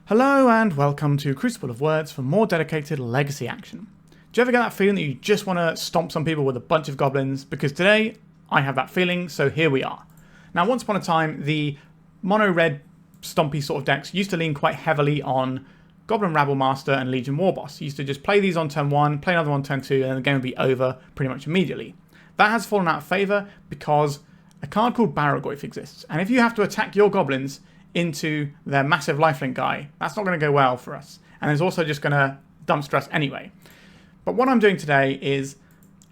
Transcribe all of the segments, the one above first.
Hello and welcome to Crucible of Words for more dedicated legacy action. Do you ever get that feeling that you just want to stomp some people with a bunch of goblins? Because today, I have that feeling, so here we are. Now, once upon a time, the Mono-Red Stompy sort of decks used to lean quite heavily on Goblin Rabblemaster and Legion Warboss. You used to just play these on turn 1, play another on turn 2, and then the game would be over pretty much immediately. That has fallen out of favour because a card called Barragoyf exists. And if you have to attack your goblins into their massive lifelink guy, that's not going to go well for us. And it's also just going to dumpster us anyway. But what I'm doing today is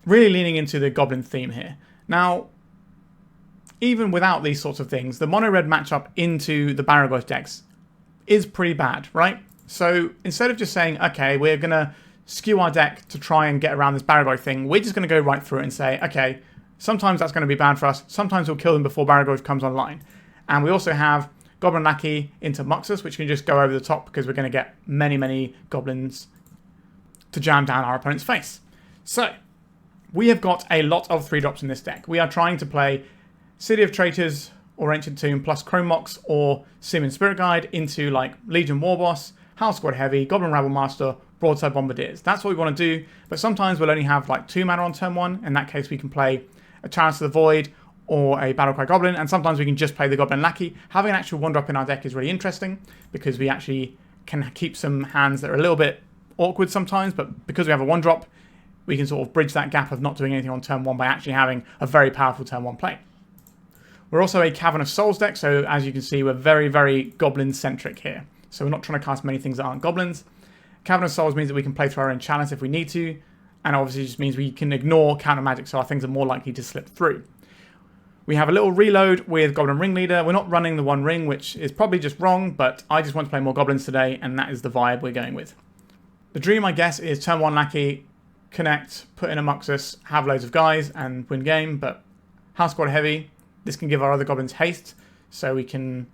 really leaning into the goblin theme here. Now, even without these sorts of things, the mono-red matchup into the Barragoyf decks is pretty bad, right? So instead of just saying, okay, we're going to skew our deck to try and get around this Barragoyf thing, we're just going to go right through it and say, okay, sometimes that's going to be bad for us. Sometimes we'll kill them before Barragoyf comes online. And we also have Goblin Lackey into Muxus, which can just go over the top because we're going to get many goblins to jam down our opponent's face. So, we have got a lot of 3-drops in this deck. We are trying to play City of Traitors or Ancient Tomb plus Chrome Mox or Simian Spirit Guide into like Legion Warboss, Howlsquad Heavy, Goblin Rabblemaster, Broadside Bombardiers. That's what we want to do, but sometimes we'll only have like 2 mana on turn 1. In that case, we can play a Chalice of the Void or a Battle Cry Goblin, and sometimes we can just play the Goblin Lackey. Having an actual 1-drop in our deck is really interesting because we actually can keep some hands that are a little bit awkward sometimes, but because we have a 1-drop, we can sort of bridge that gap of not doing anything on turn 1 by actually having a very powerful turn 1 play. We're also a Cavern of Souls deck, so as you can see, we're very goblin-centric here. So we're not trying to cast many things that aren't goblins. Cavern of Souls means that we can play through our own Chalice if we need to, and obviously it just means we can ignore counter magic, so our things are more likely to slip through. We have a little reload with Goblin Ringleader. We're not running the 1 ring, which is probably just wrong, but I just want to play more goblins today, and that is the vibe we're going with. The dream, I guess, is turn 1 Lackey, connect, put in a Muxus, have loads of guys, and win game, but Howlsquad Heavy, this can give our other goblins haste, so we can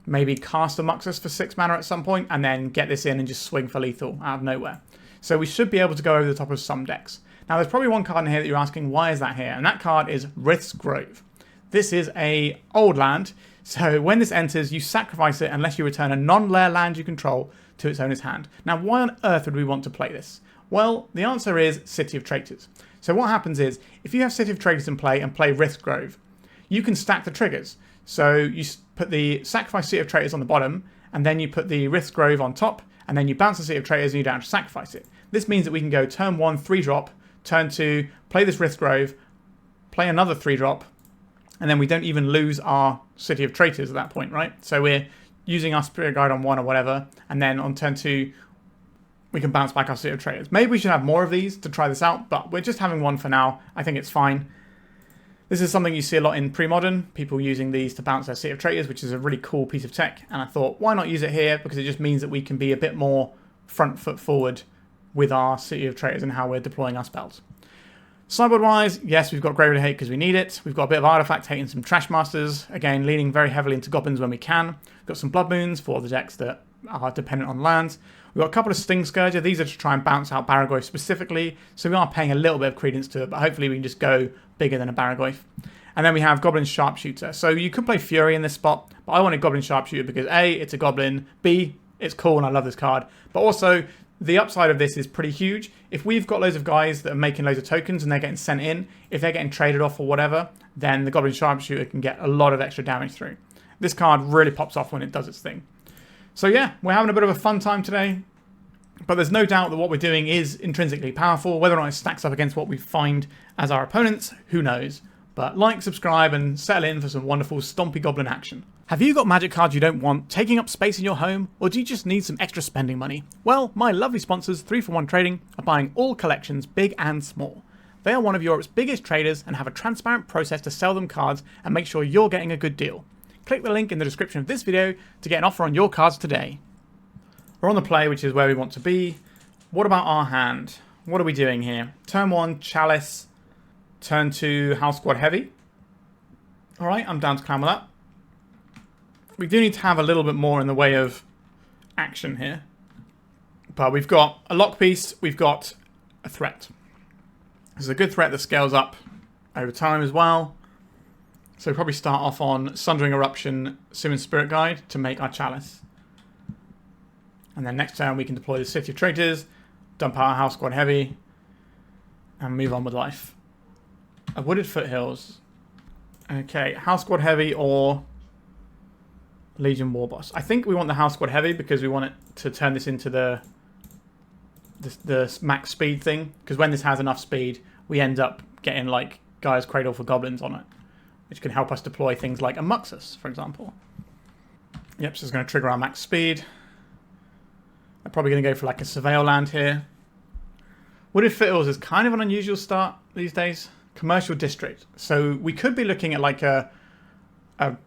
maybe cast a Muxus for 6 mana at some point, and then get this in and just swing for lethal out of nowhere. So we should be able to go over the top of some decks. Now, there's probably one card in here that you're asking, why is that here? And that card is Rith's Grove. This is a old land, so when this enters, you sacrifice it unless you return a non-lair land you control to its owner's hand. Now, why on earth would we want to play this? Well, the answer is City of Traitors. So what happens is, if you have City of Traitors in play and play Rith's Grove, you can stack the triggers. So you put the sacrifice City of Traitors on the bottom, and then you put the Rith's Grove on top, and then you bounce the City of Traitors and you don't have to sacrifice it. This means that we can go turn 1, 3-drop, turn 2, play this Rith's Grove, play another 3-drop, and then we don't even lose our City of Traitors at that point, right? So we're using our Spirit Guide on 1 or whatever, and then on turn 2, we can bounce back our City of Traitors. Maybe we should have more of these to try this out, but we're just having 1 for now. I think it's fine. This is something you see a lot in pre-modern, people using these to bounce their City of Traitors, which is a really cool piece of tech, and I thought, why not use it here? Because it just means that we can be a bit more front foot forward with our City of Traitors and how we're deploying our spells. Sideboard-wise, yes, we've got Graveyard Hate because we need it. We've got a bit of Artifact Hate and some Trashmasters. Again, leaning very heavily into Goblins when we can. We've got some Blood Moons for the decks that are dependent on lands. We've got a couple of Stingscourger. These are to try and bounce out Barragoyf specifically. So we are paying a little bit of credence to it, but hopefully we can just go bigger than a Barragoyf. And then we have Goblin Sharpshooter. So you could play Fury in this spot, but I wanted Goblin Sharpshooter because A, it's a Goblin, B, it's cool and I love this card, but also the upside of this is pretty huge. If we've got loads of guys that are making loads of tokens and they're getting sent in, if they're getting traded off or whatever, then the Goblin Sharpshooter can get a lot of extra damage through. This card really pops off when it does its thing. So yeah, we're having a bit of a fun time today, but there's no doubt that what we're doing is intrinsically powerful. Whether or not it stacks up against what we find as our opponents, who knows? But like, subscribe, and settle in for some wonderful Stompy Goblin action. Have you got magic cards you don't want, taking up space in your home, or do you just need some extra spending money? Well, my lovely sponsors, 3for1 Trading, are buying all collections, big and small. They are one of Europe's biggest traders and have a transparent process to sell them cards and make sure you're getting a good deal. Click the link in the description of this video to get an offer on your cards today. We're on the play, which is where we want to be. What about our hand? What are we doing here? Turn 1, Chalice. Turn 2, Howlsquad Heavy. Alright, I'm down to climb with that. We do need to have a little bit more in the way of action here. But we've got a lock piece, we've got a threat. This is a good threat that scales up over time as well. So we'll probably start off on Sundering Eruption, Simian Spirit Guide to make our Chalice. And then next turn we can deploy the City of Traitors, dump our Howlsquad Heavy, and move on with life. A Wooded Foothills. Okay, Howlsquad Heavy or Legion Warboss. I think we want the Howlsquad Heavy because we want it to turn this into the max speed thing. Because when this has enough speed, we end up getting like Gaia's Cradle for goblins on it, which can help us deploy things like a Muxus, for example. Yep, so it's going to trigger our max speed. I'm probably going to go for like a Surveil land here. Wooded Foothills is kind of an unusual start these days. Commercial District. So we could be looking at like a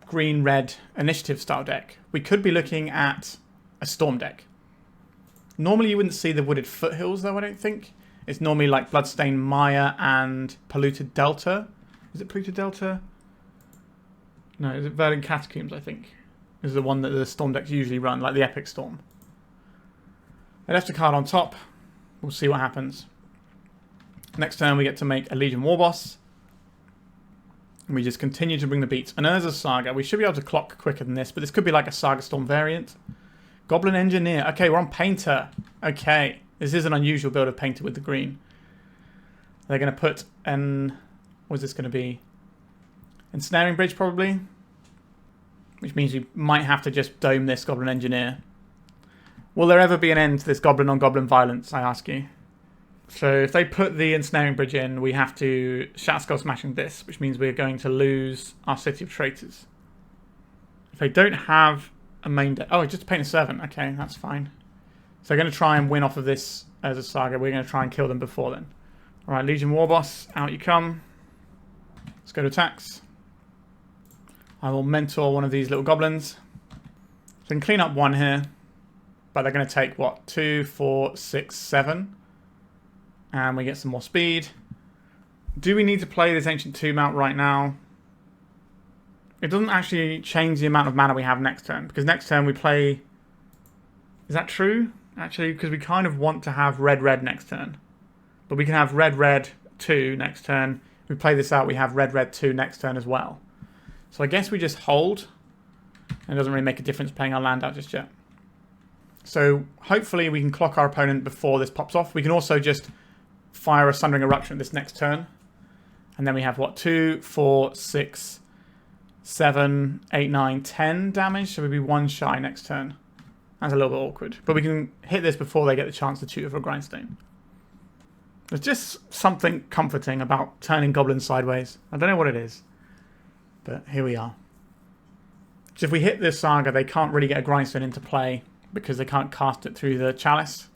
green-red initiative style deck. We could be looking at a Storm deck. Normally you wouldn't see the Wooded Foothills though, I don't think. It's normally like Bloodstained Mire and Polluted Delta. Is it Polluted Delta? No, is it Verdant Catacombs, I think. Is the one that the Storm decks usually run, like the Epic Storm. I left a card on top. We'll see what happens. Next turn we get to make a Legion Warboss. And we just continue to bring the beats. And as a Saga, we should be able to clock quicker than this, but this could be like a Saga Storm variant. Goblin Engineer. Okay, we're on Painter. Okay, this is an unusual build of Painter with the green. They're going to put an... What is this going to be? Ensnaring Bridge, probably. Which means we might have to just dome this Goblin Engineer. Will there ever be an end to this goblin-on-goblin violence, I ask you? So if they put the Ensnaring Bridge in, we have to Shatterskull Smashing this, which means we're going to lose our City of Traitors. If they don't have a main deck... Oh, just paint a 7. Okay, that's fine. So they're going to try and win off of this as a Saga. We're going to try and kill them before then. Alright, Legion Warboss, out you come. Let's go to attacks. I will mentor one of these little goblins. So I can clean up one here. But they're going to take, what, 2, 4, 6, 7. And we get some more speed. Do we need to play this Ancient Tomb out right now? It doesn't actually change the amount of mana we have next turn. Because next turn we play... Is that true? Actually, because we kind of want to have red-red next turn. But we can have red-red 2 next turn. If we play this out, we have red-red 2 next turn as well. So I guess we just hold. And it doesn't really make a difference playing our land out just yet. So hopefully we can clock our opponent before this pops off. We can also just fire a Sundering Eruption this next turn. And then we have, what, 2, 4, 6, 7, 8, 9, 10 damage. So we'd be 1 shy next turn. That's a little bit awkward. But we can hit this before they get the chance to tutor for a Grindstone. There's just something comforting about turning goblins sideways. I don't know what it is. But here we are. So if we hit this Saga, they can't really get a Grindstone into play because they can't cast it through the Chalice.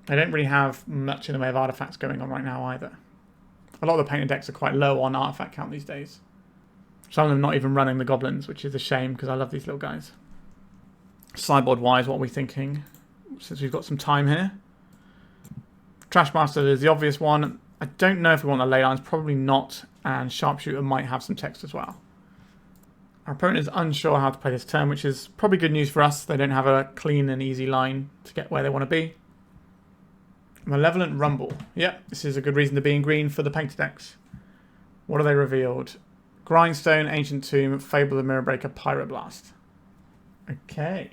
They don't really have much in the way of artifacts going on right now either. A lot of the painted decks are quite low on artifact count these days. Some of them not even running the goblins, which is a shame because I love these little guys. Sideboard wise, what are we thinking? Since we've got some time here. Trashmaster is the obvious one. I don't know if we want the Leylines, probably not. And Sharpshooter might have some text as well. Our opponent is unsure how to play this turn, which is probably good news for us. They don't have a clean and easy line to get where they want to be. Malevolent Rumble. Yep, this is a good reason to be in green for the painted decks. What are they revealed? Grindstone, Ancient Tomb, Fable of Mirrorbreaker, Pyroblast. Okay.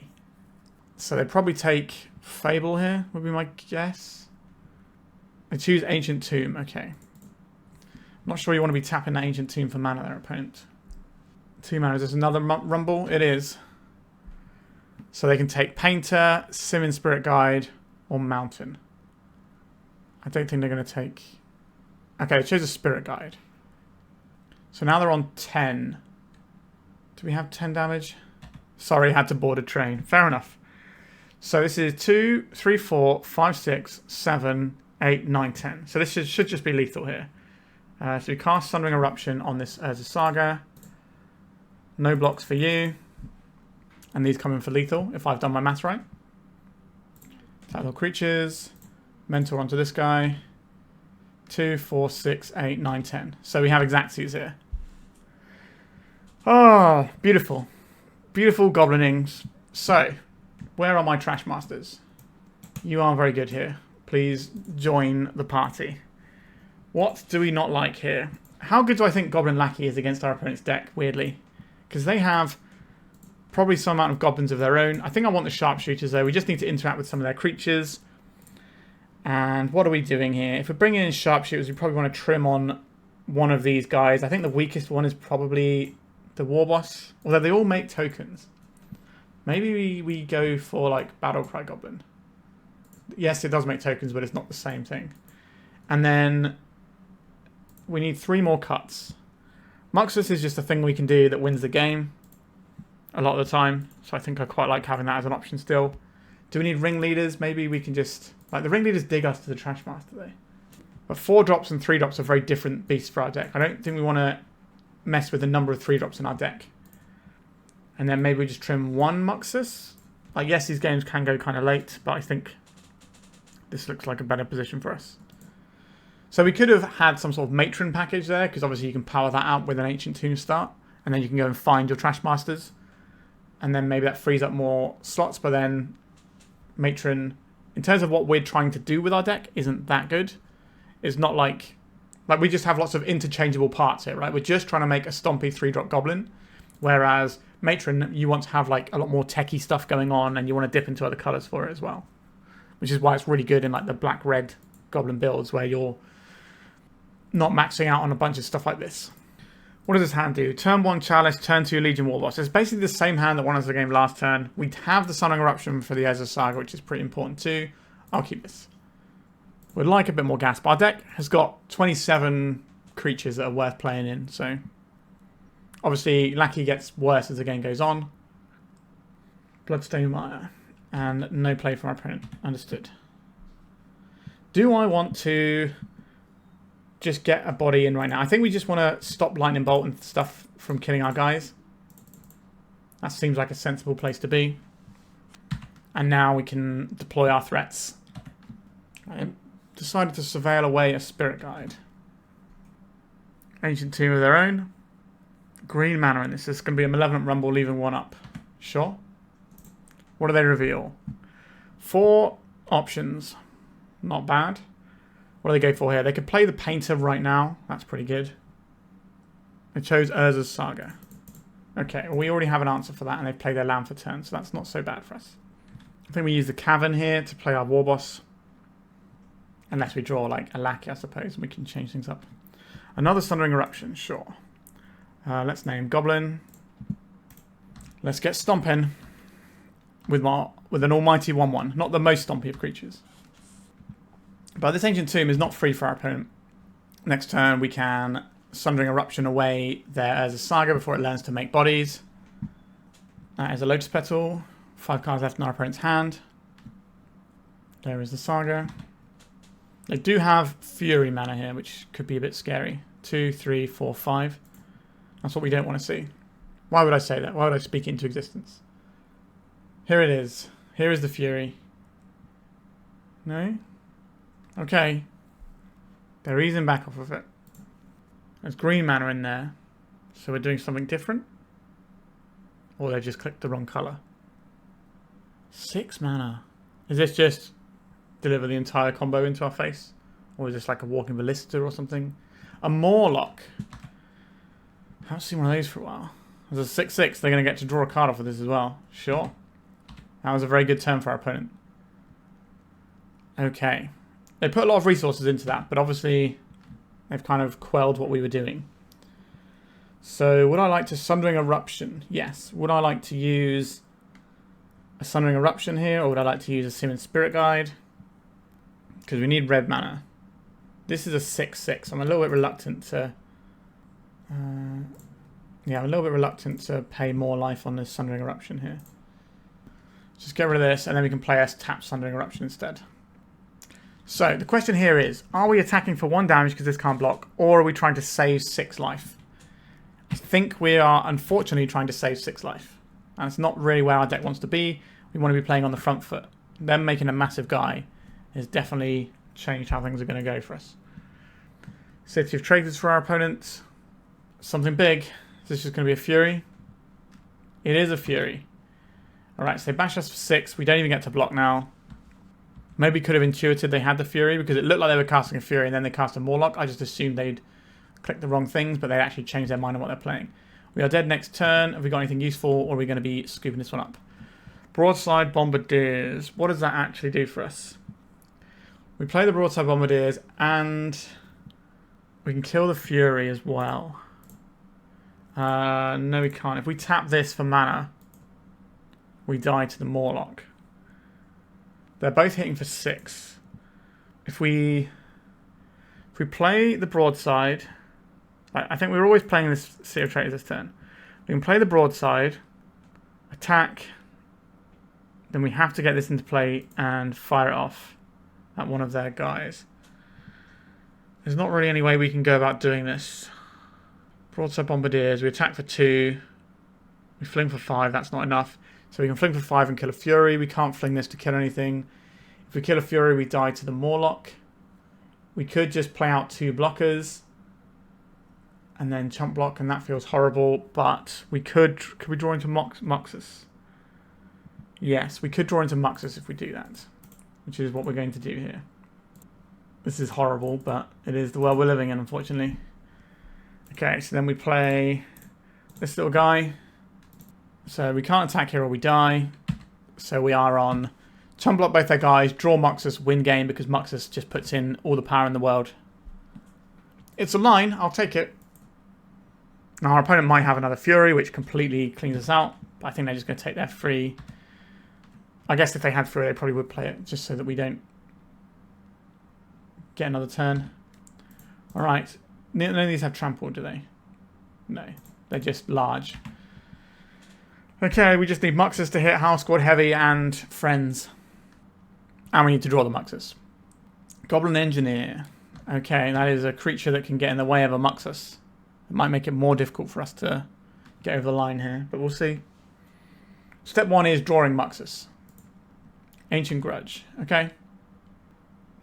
So they probably take Fable here, would be my guess. They choose Ancient Tomb, okay. I'm not sure you want to be tapping that Ancient Tomb for mana, their opponent. 2 mana, is this another Rumble? It is. So they can take Painter, Simian Spirit Guide, or Mountain. I don't think they're going to take... Okay, they chose a Spirit Guide. So now they're on 10. Do we have 10 damage? Sorry, had to board a train. Fair enough. So this is 2, 3, 4, 5, 6, 7, 8, 9, 10. So this should just be lethal here. So we cast Sundering Eruption on this as a Saga. No blocks for you. And these come in for lethal, if I've done my maths right. Tactile creatures. Mentor onto this guy. 2, 4, 6, 8, 9, 10. So we have Exactsies here. Oh, beautiful. Beautiful goblinings. So, where are my Trashmasters? You are very good here. Please join the party. What do we not like here? How good do I think Goblin Lackey is against our opponent's deck, weirdly? Because they have Probably some amount of goblins of their own. I think I want the sharpshooters though. We just need to interact with some of their creatures. And what are we doing here? If we're bringing in sharpshooters, we probably want to trim on one of these guys. I think the weakest one is probably the Warboss. Although they all make tokens. Maybe we go for like Battle Cry Goblin. Yes, it does make tokens, but it's not the same thing. And then we need 3 more cuts. Muxus is just a thing we can do that wins the game a lot of the time. So I think I quite like having that as an option still. Do we need ringleaders? Maybe we can just... Like, the ringleaders dig us to the Trashmaster, though. But 4 drops and 3 drops are very different beasts for our deck. I don't think we want to mess with the number of 3 drops in our deck. And then maybe we just trim 1 Muxus. Like, yes, these games can go kind of late, but I think this looks like a better position for us. So we could have had some sort of matron package there, because obviously you can power that out with an Ancient Tomb start. And then you can go and find your Trashmasters. And then maybe that frees up more slots, but then matron, in terms of what we're trying to do with our deck, isn't that good. It's not like we just have lots of interchangeable parts here, right? We're just trying to make a stompy 3-drop goblin, whereas matron, you want to have like a lot more techie stuff going on, and you want to dip into other colors for it as well, which is why it's really good in like the black-red goblin builds where you're not maxing out on a bunch of stuff like this. What does this hand do? Turn 1 Chalice, turn 2 Legion Warboss. It's basically the same hand that won us the game last turn. We have the Sundering Eruption for the Ezra Saga, which is pretty important too. I'll keep this. We'd like a bit more gas, but our deck has got 27 creatures that are worth playing in, so obviously Lackey gets worse as the game goes on. Bloodstone Mire, and no play from our opponent. Understood. Do I want to just get a body in right now? I think we just want to stop Lightning Bolt and stuff from killing our guys. That seems like a sensible place to be. And now we can deploy our threats. I decided to surveil away a Spirit Guide. Ancient Tomb of their own. Green mana in this. This is going to be a Malevolent Rumble, leaving 1 up. Sure. What do they reveal? 4 options. Not bad. What do they go for here? They could play the Painter right now. That's pretty good. They chose Urza's Saga. Okay, well, we already have an answer for that, and they play their land for turn, so that's not so bad for us. I think we use the Cavern here to play our Warboss. Unless we draw, like, a Lackey, I suppose, and we can change things up. Another Sundering Eruption, sure. Let's name Goblin. Let's get stomping with an almighty 1-1. Not the most stompy of creatures. But this Ancient Tomb is not free for our opponent. Next turn, we can Sundering Eruption away there as a Saga before it learns to make bodies. That is a Lotus Petal. 5 cards left in our opponent's hand. There is the Saga. They do have Fury mana here, which could be a bit scary. 2, 3, 4, 5. That's what we don't want to see. Why would I say that? Why would I speak it into existence? Here it is. Here is the Fury. No? Okay. They're easing back off of it. There's green mana in there. So we're doing something different? Or they just clicked the wrong colour. 6 mana. Is this just deliver the entire combo into our face? Or is this like a walking ballista or something? A Morlock. I haven't seen one of those for a while. There's a 6/6. They're going to get to draw a card off of this as well. Sure. That was a very good turn for our opponent. Okay. They put a lot of resources into that, but obviously they've kind of quelled what we were doing. So would I like to Sundering Eruption? Yes. Would I like to use a Sundering Eruption here, or would I like to use a Simian Spirit Guide? Because we need red mana. This is a 6/6. I'm a little bit reluctant to... yeah, I'm a little bit reluctant to pay more life on this Sundering Eruption here. Just get rid of this, and then we can play us tap Sundering Eruption instead. So, the question here is, are we attacking for 1 damage because this can't block, or are we trying to save 6 life? I think we are, unfortunately, trying to save 6 life. And it's not really where our deck wants to be. We want to be playing on the front foot. Them making a massive guy has definitely changed how things are going to go for us. City of Traitors for our opponent. Something big. Is this just going to be a Fury? It is a Fury. Alright, so they bash us for 6. We don't even get to block now. Maybe could have intuited they had the Fury, because it looked like they were casting a Fury and then they cast a Morlock. I just assumed they'd click the wrong things, but they actually changed their mind on what they're playing. We are dead next turn. Have we got anything useful, or are we going to be scooping this one up? Broadside Bombardiers. What does that actually do for us? We play the Broadside Bombardiers, and we can kill the Fury as well. No, we can't. If we tap this for mana, we die to the Morlock. They're both hitting for 6. If we play the Broadside, I think we're always playing this City of Traitors this turn. We can play the Broadside, attack, then we have to get this into play and fire it off at one of their guys. There's not really any way we can go about doing this. Broadside Bombardiers, we attack for 2, we fling for 5, that's not enough. So we can fling for 5 and kill a Fury. We can't fling this to kill anything. If we kill a Fury, we die to the Morlock. We could just play out 2 blockers and then chump block, and that feels horrible. But we could we draw into Muxus? Yes, we could draw into Muxus if we do that, which is what we're going to do here. This is horrible, but it is the world we're living in, unfortunately. Okay, so then we play this little guy. So we can't attack here or we die. So we are on chump block both their guys, draw Muxus, win game, because Muxus just puts in all the power in the world. It's a line, I'll take it. Now our opponent might have another Fury, which completely cleans us out. But I think they're just going to take their free. I guess if they had Fury, they probably would play it, just so that we don't get another turn. Alright, none of these have trample, do they? No, they're just large. Okay, we just need Muxus to hit Howlsquad Heavy and friends. And we need to draw the Muxus. Goblin Engineer. Okay, that is a creature that can get in the way of a Muxus. It might make it more difficult for us to get over the line here, but we'll see. Step 1 is drawing Muxus. Ancient Grudge. Okay.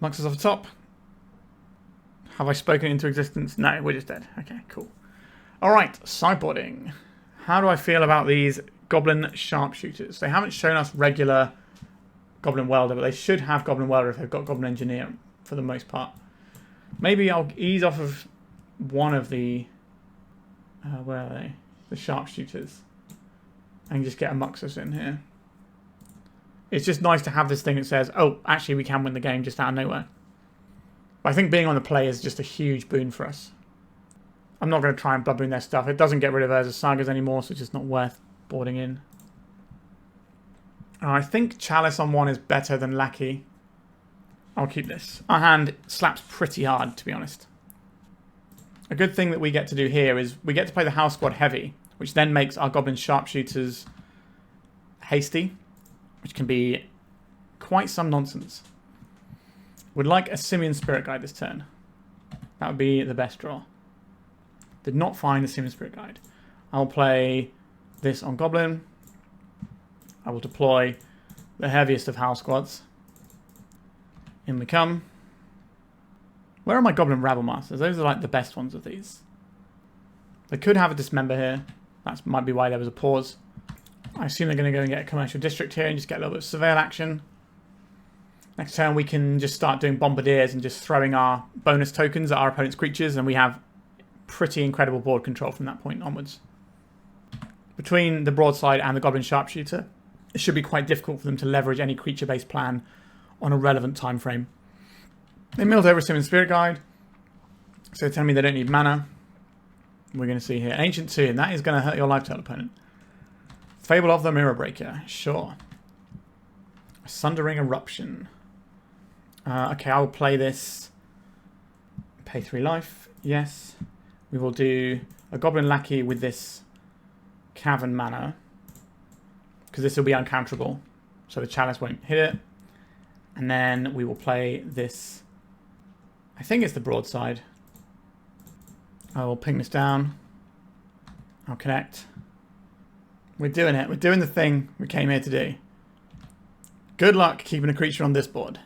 Muxus off the top. Have I spoken into existence? No, we're just dead. Okay, cool. Alright, sideboarding. How do I feel about these Goblin Sharpshooters? They haven't shown us regular Goblin Welder, but they should have Goblin Welder if they've got Goblin Engineer for the most part. Maybe I'll ease off of one of the... where are they? The Sharpshooters. And just get a Muxus in here. It's just nice to have this thing that says, oh, actually we can win the game just out of nowhere. But I think being on the play is just a huge boon for us. I'm not going to try and blubber in their stuff. It doesn't get rid of Urza's Sagas anymore, so it's just not worth boarding in. I think Chalice on 1 is better than Lackey. I'll keep this. Our hand slaps pretty hard, to be honest. A good thing that we get to do here is we get to play the Howlsquad Heavy, which then makes our Goblin Sharpshooters hasty, which can be quite some nonsense. Would like a Simian Spirit Guide this turn. That would be the best draw. Did not find the Simian Spirit Guide. I'll play this on Goblin. I will deploy the heaviest of Howlsquads. In we come. Where are my Goblin Rabblемasters? Those are like the best ones of these. They could have a Dismember here. That might be why there was a pause. I assume they're going to go and get a Commercial District here and just get a little bit of Surveil action. Next turn we can just start doing Bombardiers and just throwing our bonus tokens at our opponent's creatures, and we have pretty incredible board control from that point onwards. Between the Broadside and the Goblin Sharpshooter, it should be quite difficult for them to leverage any creature-based plan on a relevant time frame. They milled over Simian Spirit Guide, so they tell me they don't need mana. We're going to see here. Ancient Tomb, that is going to hurt your Lifetale opponent. Fable of the Mirror Breaker, sure. Sundering Eruption. Okay, I will play this. Pay 3 life, yes. We will do a Goblin Lackey with this Cavern mana, because this will be uncounterable, so the Chalice won't hit it. And then we will play this, I think it's the Broadside. I will ping this down. I'll connect. We're doing it. We're doing the thing we came here to do. Good luck keeping a creature on this board.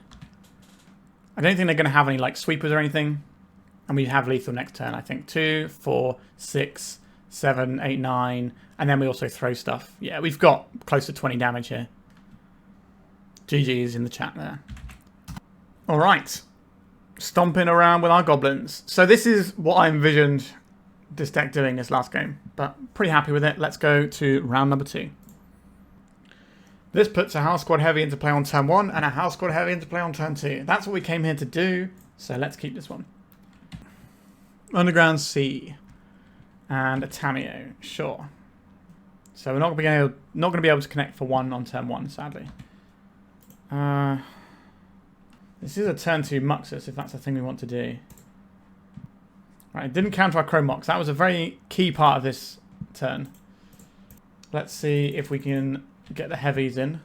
I don't think they're going to have any like sweepers or anything. And we have lethal next turn, I think. 2, 4, 6, 7, 8, 9. And then we also throw stuff. Yeah, we've got close to 20 damage here. GG's in the chat there. Alright. Stomping around with our goblins. So this is what I envisioned this deck doing this last game, but pretty happy with it. Let's go to round number 2. This puts a Howlsquad Heavy into play on turn 1 and a Howlsquad Heavy into play on turn 2. That's what we came here to do, so let's keep this one. Underground Sea and a Tamiyo, sure. So we're not going to be able to connect for 1 on turn 1, sadly. This is a turn 2 Muxus, if that's the thing we want to do. Right, it didn't counter our Chrome Mox. That was a very key part of this turn. Let's see if we can get the heavies in.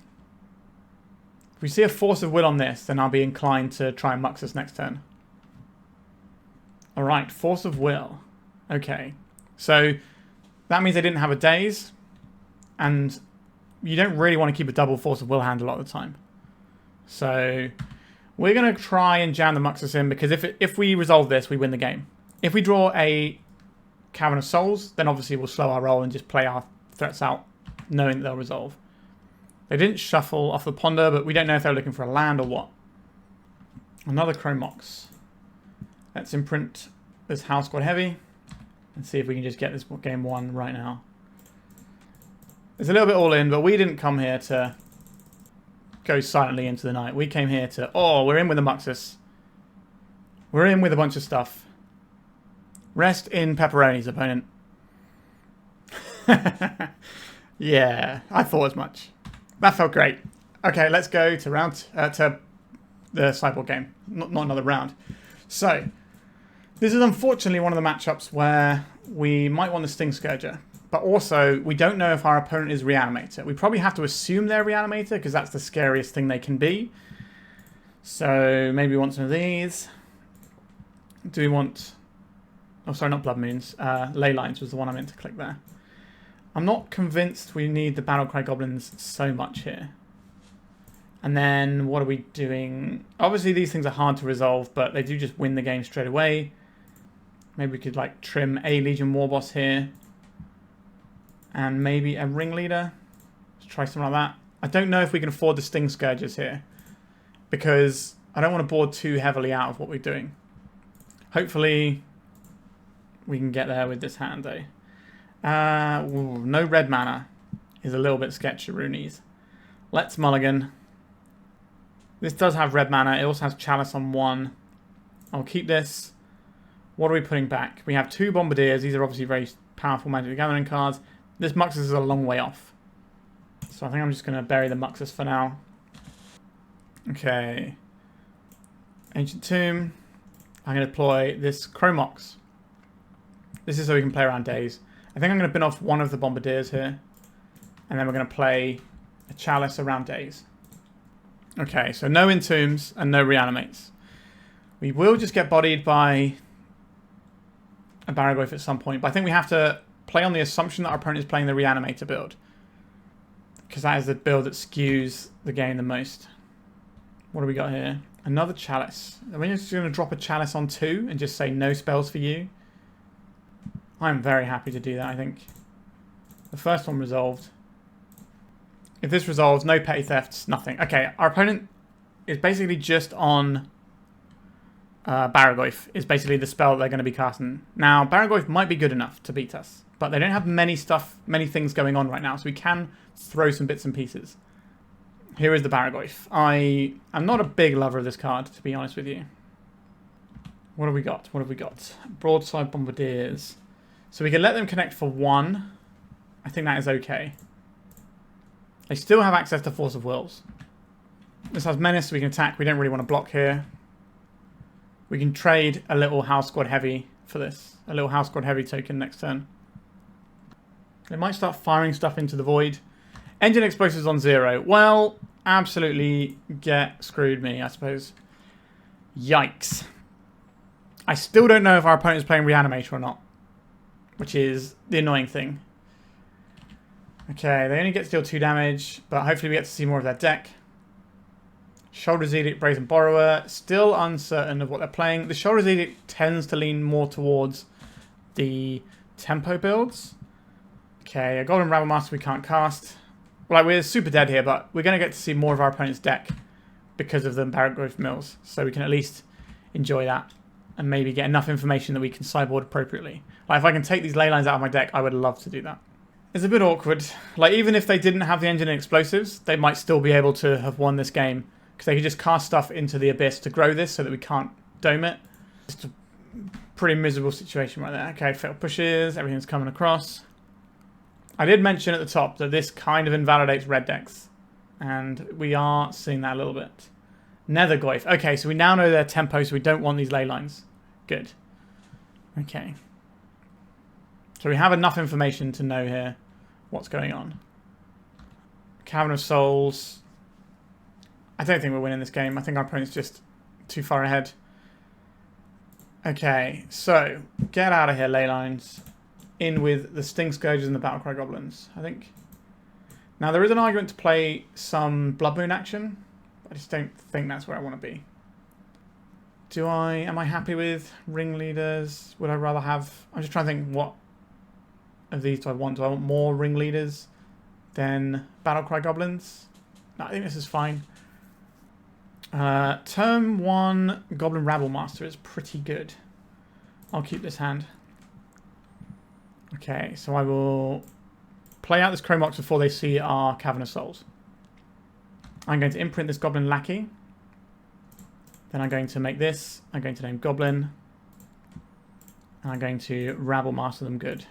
If we see a Force of Will on this, then I'll be inclined to try and Muxus next turn. Alright, Force of Will. Okay. So that means they didn't have a Daze. And you don't really want to keep a double Force of Will hand a lot of the time. So we're going to try and jam the Muxus in, because if we resolve this, we win the game. If we draw a Cavern of Souls, then obviously we'll slow our roll and just play our threats out, knowing that they'll resolve. They didn't shuffle off the ponder, but we don't know if they're looking for a land or what. Another Chrome Mox. Let's imprint this Howlsquad Heavy and see if we can just get this game won right now. It's a little bit all in, but we didn't come here to go silently into the night. We came here to, we're in with a Muxus. We're in with a bunch of stuff. Rest in pepperonis, opponent. Yeah, I thought as much. That felt great. Okay, let's go to the sideboard game. Not another round. So, this is unfortunately one of the matchups where we might want the Stingscourger. But also, we don't know if our opponent is Reanimator. We probably have to assume they're Reanimator, because that's the scariest thing they can be. So, maybe we want some of these. Do we want... Oh, sorry, not Blood Moons. Leylines was the one I meant to click there. I'm not convinced we need the Battle Cry Goblins so much here. And then, what are we doing? Obviously, these things are hard to resolve, but they do just win the game straight away. Maybe we could, like, trim a Legion Warboss here. And maybe a Ringleader. Let's try something like that. I don't know if we can afford the Stingscourgers here, because I don't want to board too heavily out of what we're doing. Hopefully, we can get there with this hand, though. No red mana is a little bit sketchy, Roonies. Let's mulligan. This does have red mana. It also has Chalice on 1. I'll keep this. What are we putting back? We have 2 Bombardiers. These are obviously very powerful Magic the Gathering cards. This Muxus is a long way off. So I think I'm just going to bury the Muxus for now. Okay. Ancient Tomb. I'm going to deploy this Chrome Mox. This is so we can play around Daze. I think I'm going to bin off one of the Bombardiers here. And then we're going to play a Chalice around Daze. Okay, so no Entombs and no Reanimates. We will just get bodied by a Barragoyf at some point. But I think we have to play on the assumption that our opponent is playing the Reanimator build. Because that is the build that skews the game the most. What do we got here? Another Chalice. Are we just going to drop a Chalice on 2 and just say no spells for you? I'm very happy to do that, I think. The first one resolved. If this resolves, no petty thefts, nothing. Okay, our opponent is basically just on Barragoyf, is basically the spell that they're going to be casting. Now, Barragoyf might be good enough to beat us, but they don't have many things going on right now, so we can throw some bits and pieces. Here is the Barragoyf. I am not a big lover of this card, to be honest with you. What have we got? What have we got? Broadside Bombardiers. So we can let them connect for 1. I think that is okay. They still have access to Force of Wills. This has Menace, so we can attack. We don't really want to block here. We can trade a little Howlsquad Heavy for this. A little Howlsquad Heavy token next turn. They might start firing stuff into the void. Engine explosives on 0. Well, absolutely get screwed me, I suppose. Yikes. I still don't know if our opponent is playing Reanimator or not, which is the annoying thing. Okay, they only get to deal 2 damage, but hopefully we get to see more of their deck. Shoulder's Edict, Brazen Borrower. Still uncertain of what they're playing. The Shoulder's Edict tends to lean more towards the tempo builds. Okay, a Goblin Rabblemaster we can't cast. Well, we're super dead here, but we're going to get to see more of our opponent's deck because of the Barragoyf Mills, so we can at least enjoy that. and maybe get enough information that we can sideboard appropriately. Like if I can take these Leylines out of my deck, I would love to do that. It's a bit awkward. Like even if they didn't have the engine and explosives, they might still be able to have won this game because they could just cast stuff into the abyss to grow this so that we can't dome it. It's a pretty miserable situation right there. Okay, failed pushes, everything's coming across. I did mention at the top that this kind of invalidates red decks, and we are seeing that a little bit. Nethergoyf. Okay, so we now know their tempo, so we don't want these Leylines. Good. Okay. So we have enough information to know here what's going on. Cavern of Souls. I don't think we're winning this game. I think our opponent's just too far ahead. Okay, so get out of here, Leylines. In with the Stingscourgers and the Battle Cry Goblins, I think. Now there is an argument to play some Blood Moon action. I just don't think that's where I want to be. Am I happy with Ringleaders? Would I rather have... I'm just trying to think what of these do I want? Do I want more Ringleaders than Battle Cry Goblins? No, I think this is fine. Turn 1 Goblin Rabblemaster is pretty good. I'll keep this hand. Okay, so I will play out this Chrome Mox before they see our Cavern of Souls. I'm going to imprint this Goblin Lackey. Then I'm going to make this. I'm going to name Goblin. And I'm going to Rabblemaster them good.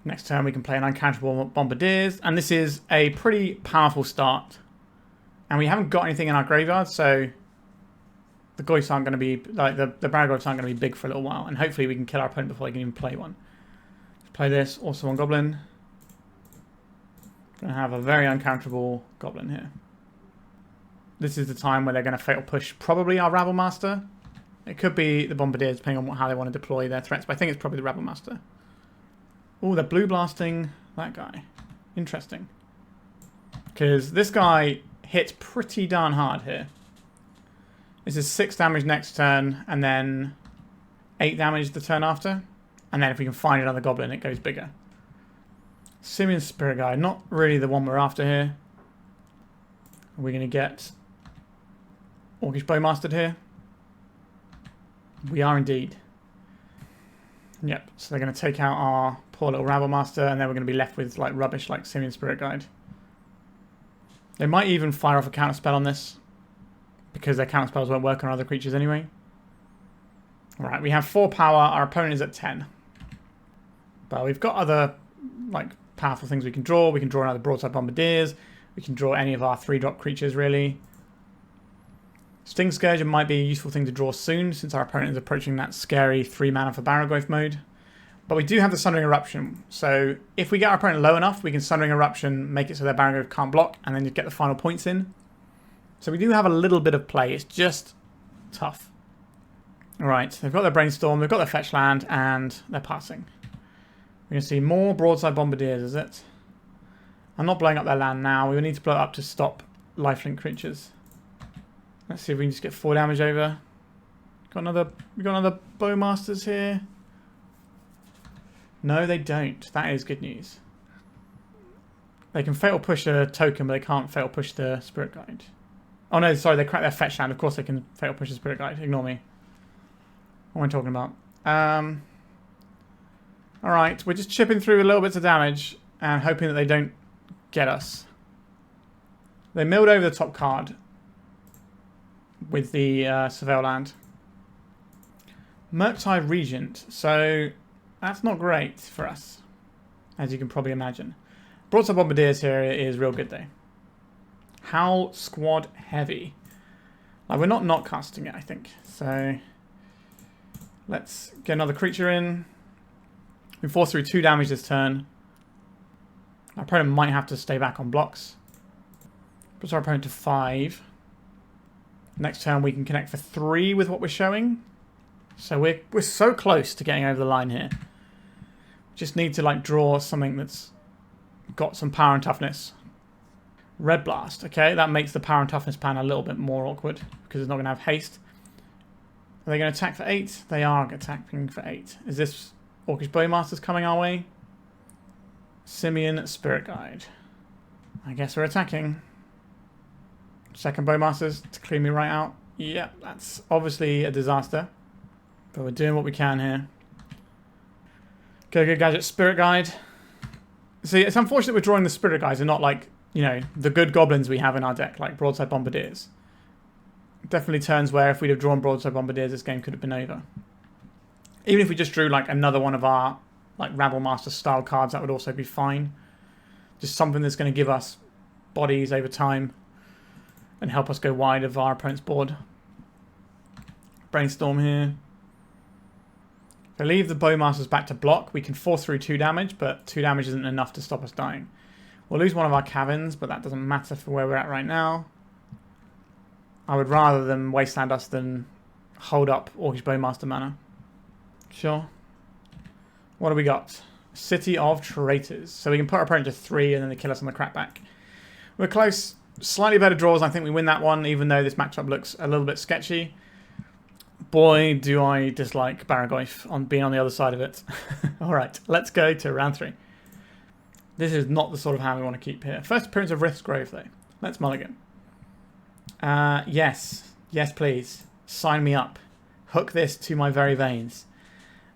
Next turn we can play an uncounterable Bombardiers. And this is a pretty powerful start. And we haven't got anything in our graveyard, so the Goyfs aren't going to be, like the Barrow Goyfs aren't going to be big for a little while. And hopefully we can kill our opponent before they can even play one. Let's play this, also on Goblin. Going to have a very uncounterable Goblin here. This is the time where they're going to fatal push probably our Rabblemaster. It could be the Bombardiers, depending on how they want to deploy their threats, but I think it's probably the Rabblemaster. Oh, they're blue blasting that guy. Interesting. Because this guy hits pretty darn hard here. This is 6 damage next turn, and then 8 damage the turn after. And then if we can find another Goblin, it goes bigger. Simian Spirit Guide, not really the one we're after here. Are we going to get Orcish Bowmastered here? We are indeed. Yep, so they're going to take out our poor little Rabblemaster, and then we're going to be left with like rubbish like Simian Spirit Guide. They might even fire off a counterspell on this, because their counterspells won't work on other creatures anyway. Alright, we have 4 power, our opponent is at 10. But we've got other like powerful things we can draw. We can draw another Broadside Bombardiers. We can draw any of our 3-drop creatures really. Stingscourger might be a useful thing to draw soon, since our opponent is approaching that scary 3-mana for Barrow-Goyf mode. But we do have the Sundering Eruption, so if we get our opponent low enough, we can Sundering Eruption, make it so their Barrow-Goyf can't block, and then just get the final points in. So we do have a little bit of play, it's just tough. Alright, they've got their Brainstorm, they've got their Fetch Land, and they're passing. We're going to see more Broadside Bombardiers, is it? I'm not blowing up their land now, we need to blow it up to stop lifelink creatures. Let's see if we can just get 4 damage over. We got another Bowmasters here. No, they don't. That is good news. They can fatal push a token, but they can't fatal push the Spirit Guide. Oh no, sorry, they crack their Fetch Land. Of course they can fatal push the Spirit Guide. Ignore me. What am I talking about? Alright, we're just chipping through a little bits of damage and hoping that they don't get us. They milled over the top card with the Surveil Land. Murktide Regent. So that's not great for us, as you can probably imagine. Broadside Bombardiers here is real good though. Howlsquad Heavy. Like, we're not casting it, I think. So let's get another creature in. We force through 2 damage this turn. Our opponent might have to stay back on blocks. Puts our opponent to 5. Next turn we can connect for 3 with what we're showing. So we're so close to getting over the line here. Just need to like draw something that's got some power and toughness. Red Blast. Okay, that makes the power and toughness pan a little bit more awkward because it's not going to have haste. Are they going to attack for 8? They are attacking for 8. Is this Orcish Bowmasters coming our way? Simian Spirit Guide. I guess we're attacking. Second Bowmasters to clean me right out. Yeah, that's obviously a disaster. But we're doing what we can here. Go Gadget Spirit Guide. See, it's unfortunate we're drawing the Spirit Guides and not like, you know, the good goblins we have in our deck, like Broadside Bombardiers. Definitely turns where if we'd have drawn Broadside Bombardiers, this game could have been over. Even if we just drew like another one of our like Rabblemaster style cards, that would also be fine. Just something that's going to give us bodies over time and help us go wide of our opponent's board. Brainstorm here. If I leave the Bowmasters back to block, we can force through 2 damage, but 2 damage isn't enough to stop us dying. We'll lose one of our caverns, but that doesn't matter for where we're at right now. I would rather them wasteland us than hold up Orcish Bowmaster mana. Sure. What do we got? City of Traitors. So we can put our opponent to 3 and then they kill us on the crackback. We're close. Slightly better draws. I think we win that one, even though this matchup looks a little bit sketchy. Boy, do I dislike Barragoyf on being on the other side of it. Alright, let's go to round 3. This is not the sort of hand we want to keep here. First appearance of Rith's Grove, though. Let's mulligan. Yes. Yes, please. Sign me up. Hook this to my very veins.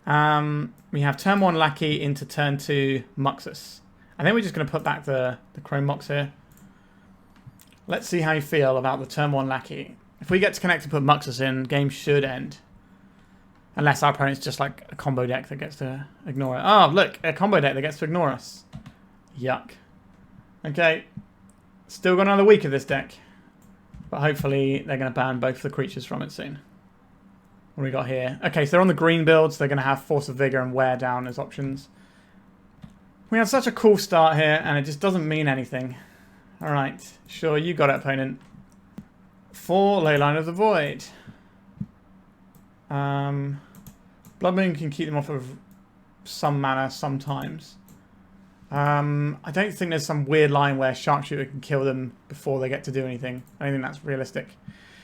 We have turn 1 Lackey into turn 2 Muxus. I think we're just going to put back the Chrome Mox here. Let's see how you feel about the turn 1 Lackey. If we get to connect and put Muxus in, game should end. Unless our opponent's just like a combo deck that gets to ignore it. Oh, look, a combo deck that gets to ignore us. Yuck. Okay. Still got another week of this deck. But hopefully they're going to ban both the creatures from it soon. What do we got here? Okay, so they're on the green builds. They're going to have Force of Vigor and Wear Down as options. We had such a cool start here, and it just doesn't mean anything. Alright, sure, you got it, opponent. 4 Leyline of the Void. Blood Moon can keep them off of some mana sometimes. I don't think there's some weird line where Sharpshooter can kill them before they get to do anything. I don't think that's realistic.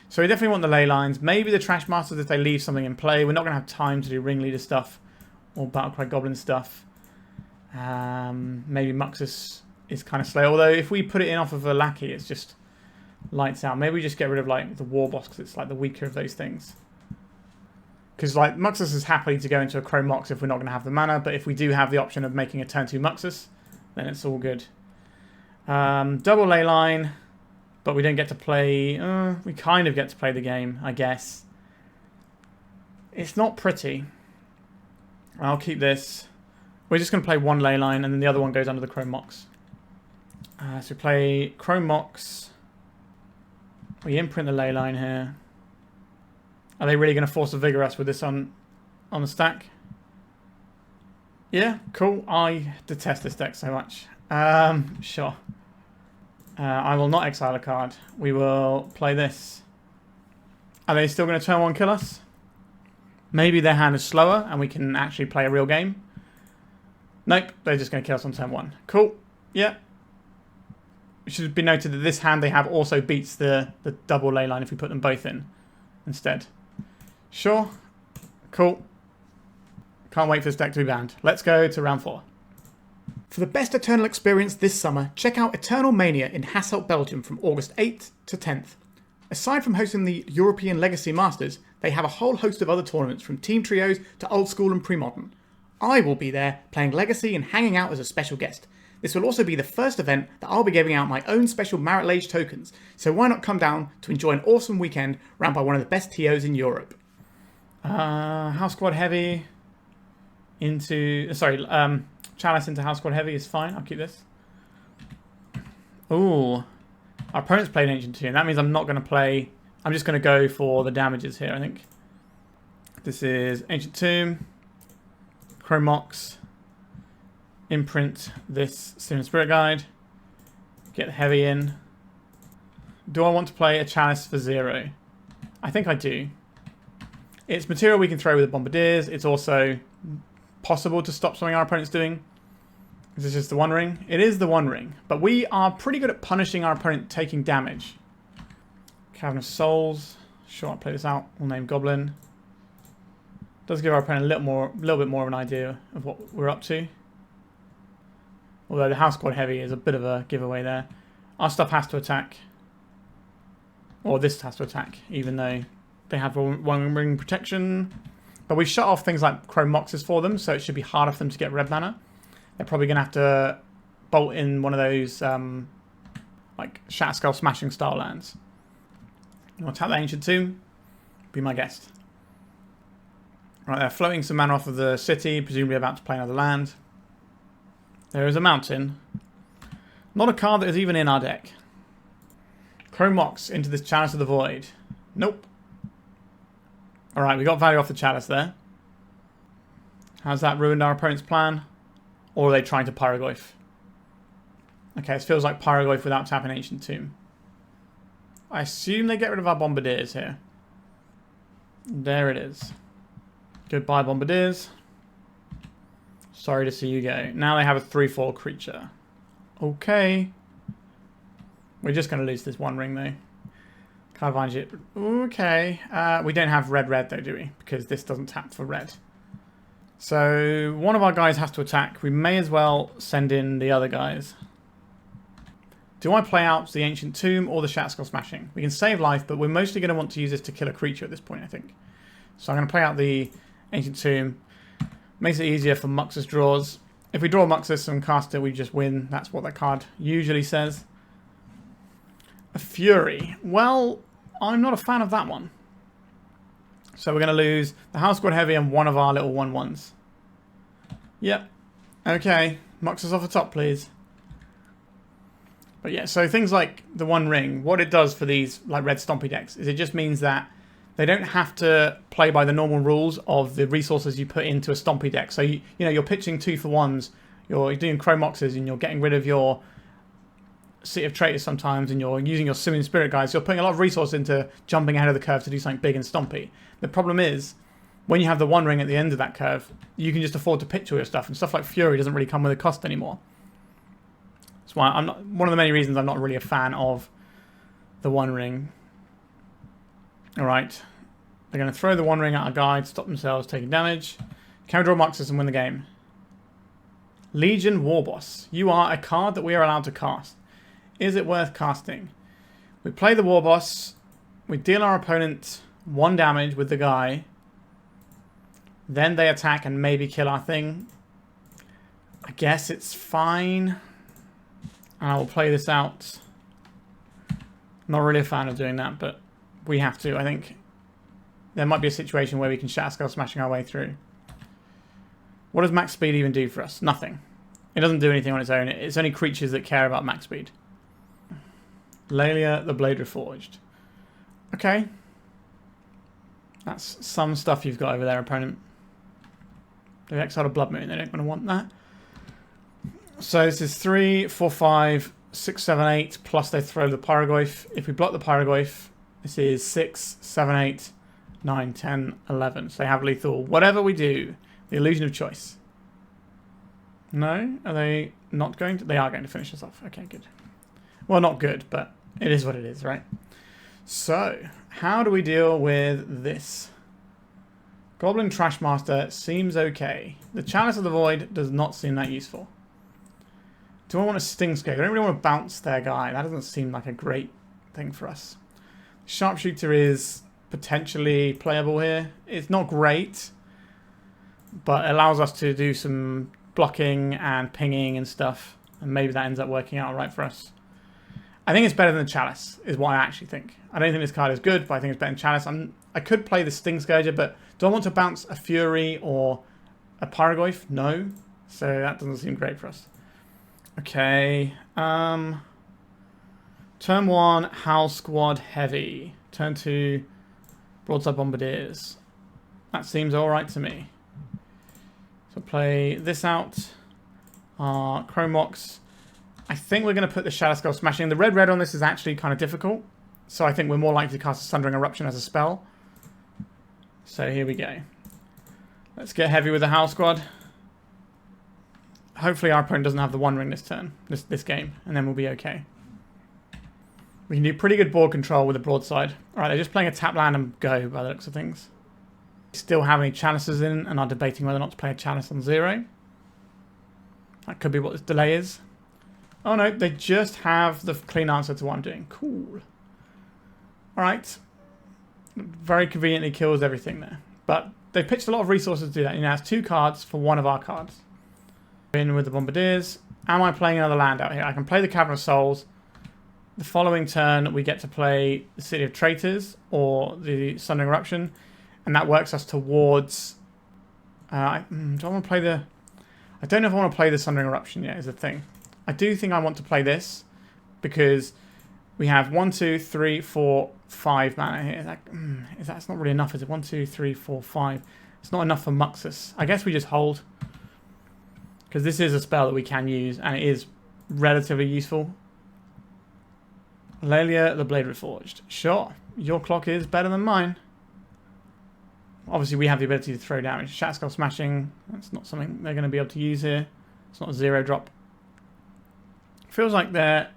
So we definitely want the Leylines. Maybe the Trashmasters if they leave something in play. We're not going to have time to do Ringleader stuff or Battle Cry Goblin stuff. Maybe Muxus is kind of slow. Although if we put it in off of a Lackey, it's just lights out. Maybe we just get rid of like the Warboss because it's like the weaker of those things. Because like Muxus is happy to go into a Chrome Mox if we're not going to have the mana. But if we do have the option of making a turn 2 Muxus, then it's all good. Double Leyline. But we don't get to play... we kind of get to play the game, I guess. It's not pretty. I'll keep this. We're just going to play 1 Leyline, and then the other one goes under the Chrome Mox. So we play Chrome Mox. We imprint the Leyline here. Are they really going to force a Vigor us with this on the stack? Yeah, cool. I detest this deck so much. Sure. I will not exile a card. We will play this. Are they still going to turn 1 kill us? Maybe their hand is slower and we can actually play a real game. Nope, they're just going to kill us on turn 1. Cool. Yeah. It should be noted that this hand they have also beats the double Leyline if we put them both in instead. Sure. Cool. Can't wait for this deck to be banned. Let's go to round 4. For the best Eternal experience this summer, check out Eternal Mania in Hasselt, Belgium from August 8th to 10th. Aside from hosting the European Legacy Masters, they have a whole host of other tournaments from Team Trios to Old School and Pre-Modern. I will be there playing Legacy and hanging out as a special guest. This will also be the first event that I'll be giving out my own special Marit Lage tokens, so why not come down to enjoy an awesome weekend run by one of the best TOs in Europe. Howlsquad Heavy into... Chalice into Howlsquad Heavy is fine. I'll keep this. Ooh. Our opponent's played Ancient Tomb. That means I'm not going to play... I'm just going to go for the damages here, I think. This is Ancient Tomb. Chrome Mox. Imprint this Simian Spirit Guide. Get the Heavy in. Do I want to play a Chalice for 0? I think I do. It's material we can throw with the Bombardiers. It's also... possible to stop something our opponent's doing. Is this just the 1 ring? It is the 1 ring, but we are pretty good at punishing our opponent taking damage. Cavern of Souls. Sure, I'll play this out. We'll name Goblin. Does give our opponent a little bit more of an idea of what we're up to. Although the Howlsquad Heavy is a bit of a giveaway there. Our stuff has to attack. Or this has to attack, even though they have 1 ring protection. But we've shut off things like Chrome Moxes for them, so it should be harder for them to get red mana. They're probably going to have to bolt in one of those like Shatterskull Smashing style lands. You want to tap the Ancient Tomb? Be my guest. Right, they're floating some mana off of the city, presumably about to play another land. There is a mountain. Not a card that is even in our deck. Chrome Mox into this Chalice of the Void. Nope. Alright, we got value off the Chalice there. Has that ruined our opponent's plan? Or are they trying to Pyroglyph? Okay, this feels like Pyroglyph without tapping Ancient Tomb. I assume they get rid of our Bombardiers here. There it is. Goodbye, Bombardiers. Sorry to see you go. Now they have a 3/4 creature. Okay. We're just going to lose this one ring, though. Can't find it. Okay. We don't have red, though, do we? Because this doesn't tap for red. So one of our guys has to attack. We may as well send in the other guys. Do I play out the Ancient Tomb or the Shatterskull Smashing? We can save life, but we're mostly going to want to use this to kill a creature at this point, I think. So I'm going to play out the Ancient Tomb. Makes it easier for Muxus draws. If we draw Muxus and cast it, we just win. That's what that card usually says. A Fury. Well, I'm not a fan of that one. So we're going to lose the Howlsquad Heavy and one of our little 1/1s. Yep. Okay. Muxus off the top, please. But yeah, so things like the One Ring, what it does for these like red Stompy decks is it just means that they don't have to play by the normal rules of the resources you put into a Stompy deck. So, you know, you're pitching 2-for-1s, you're doing Chrome Moxes, and you're getting rid of your City of Traitors sometimes, and you're using your Simian Spirit Guides. You're putting a lot of resource into jumping ahead of the curve to do something big and Stompy. The problem is, when you have the One Ring at the end of that curve, you can just afford to pitch all your stuff, and stuff like Fury doesn't really come with a cost anymore. That's why I'm not, one of the many reasons I'm not really a fan of the One Ring. Alright. They're going to throw the One Ring at our guy to stop themselves taking damage. Can we draw Muxus and win the game? Legion Warboss. You are a card that we are allowed to cast. Is it worth casting? We play the Warboss. We deal our opponent 1 damage with the guy. Then they attack and maybe kill our thing. I guess it's fine. And I will play this out. Not really a fan of doing that, but we have to, I think. There might be a situation where we can Shatterskull Smashing our way through. What does max speed even do for us? Nothing. It doesn't do anything on its own. It's only creatures that care about max speed. Lelia the Blade Reforged. Okay. That's some stuff you've got over there, opponent. They've exiled a Blood Moon. They don't want to want that. So this is 3, 4, 5, 6, 7, 8. Plus they throw the Pyroglyph. If we block the Pyroglyph, this is 6, 7, 8, 9, 10, 11. So they have lethal. Whatever we do, the illusion of choice. No? Are they not going to? They are going to finish us off. Okay, good. Well, not good, but it is what it is, right? So, how do we deal with this? Goblin Trashmaster seems okay. The Chalice of the Void does not seem that useful. Do I want to Stingscourger? I don't really want to bounce their guy. That doesn't seem like a great thing for us. Sharpshooter is potentially playable here. It's not great, but it allows us to do some blocking and pinging and stuff, and maybe that ends up working out alright for us. I think it's better than the Chalice, is what I actually think. I don't think this card is good, but I think it's better than Chalice. I could play the Stingscourger, but do I want to bounce a Fury or a Pyroglyph? No. So that doesn't seem great for us. Okay. Turn 1, Howlsquad Heavy. Turn 2, Broadside Bombardiers. That seems alright to me. So play this out. Chrome Mox. I think we're going to put the Shatterskull Smashing. The red on this is actually kind of difficult. So I think we're more likely to cast a Sundering Eruption as a spell. So here we go. Let's get heavy with the Howlsquad. Hopefully our opponent doesn't have the One Ring this turn, this game, and then we'll be okay. We can do pretty good board control with the Broadside. Alright, they're just playing a tap land and go by the looks of things. Still have any Chalices in and are debating whether or not to play a Chalice on 0. That could be what this delay is. Oh no, they just have the clean answer to what I'm doing. Cool. Alright. Very conveniently kills everything there. But they pitched a lot of resources to do that. You know, it's 2 cards for one of our cards. In with the Bombardiers. Am I playing another land out here? I can play the Cavern of Souls. The following turn, we get to play the City of Traitors or the Sundering Eruption, and that works us towards. Do I want to play the? I don't know if I want to play the Sundering Eruption yet. Is the thing. I do think I want to play this because we have 1, 2, 3, 4, 5 mana here. That's not really enough, is it? 1, 2, 3, 4, 5. It's not enough for Muxus. I guess we just hold because this is a spell that we can use and it is relatively useful. Lelia, the Blade Reforged. Sure, your clock is better than mine. Obviously, we have the ability to throw damage. Shatterskull Smashing, that's not something they're going to be able to use here. It's not a 0 drop. Feels like they're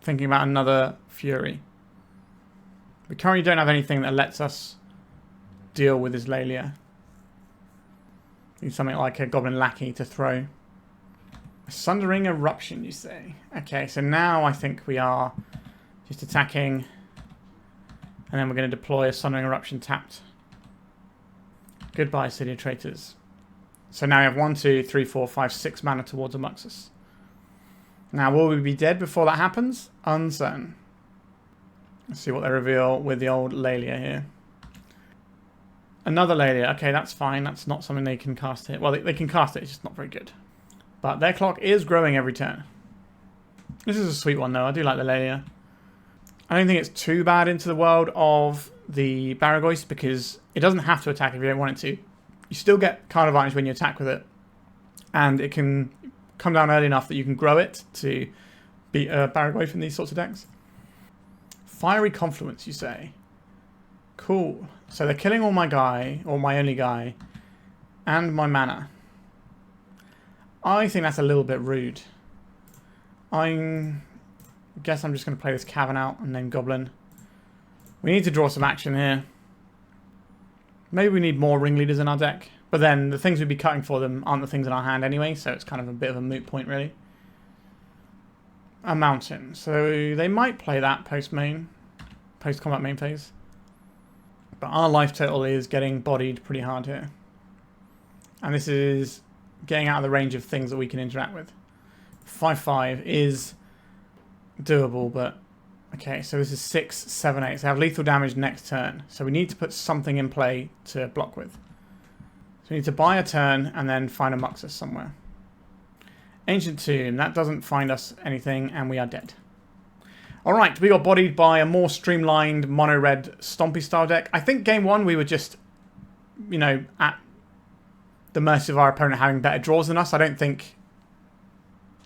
thinking about another Fury. We currently don't have anything that lets us deal with this Lelia. Need something like a Goblin Lackey to throw. Sundering Eruption, you say? Okay, so now I think we are just attacking, and then we're going to deploy a Sundering Eruption tapped. Goodbye, City of Traitors. So now we have 1, 2, 3, 4, 5, 6 mana towards a Muxus. Now, will we be dead before that happens? Uncertain. Let's see what they reveal with the old Lelia here. Another Lelia. Okay, that's fine. That's not something they can cast here. Well, they can cast it. It's just not very good. But their clock is growing every turn. This is a sweet one, though. I do like the Lelia. I don't think it's too bad into the world of the Barragoist because it doesn't have to attack if you don't want it to. You still get card advantage when you attack with it. And it can come down early enough that you can grow it to beat a Barragoist in these sorts of decks. Fiery Confluence, you say? Cool. So they're killing all my guy, or my only guy, and my mana. I think that's a little bit rude. I guess I'm just going to play this Cavern out and then Goblin. We need to draw some action here. Maybe we need more Ringleaders in our deck. But then the things we'd be cutting for them aren't the things in our hand anyway, so it's kind of a bit of a moot point, really. A Mountain. So they might play that post-combat main phase. But our life total is getting bodied pretty hard here. And this is getting out of the range of things that we can interact with. 5/5 is doable, but okay, so this is 6, 7, 8. So they have lethal damage next turn. So we need to put something in play to block with. So we need to buy a turn and then find a Muxus somewhere. Ancient Tomb, that doesn't find us anything, and we are dead. Alright, we got bodied by a more streamlined Mono-Red Stompy style deck. I think game 1 we were just, you know, at the mercy of our opponent having better draws than us. I don't think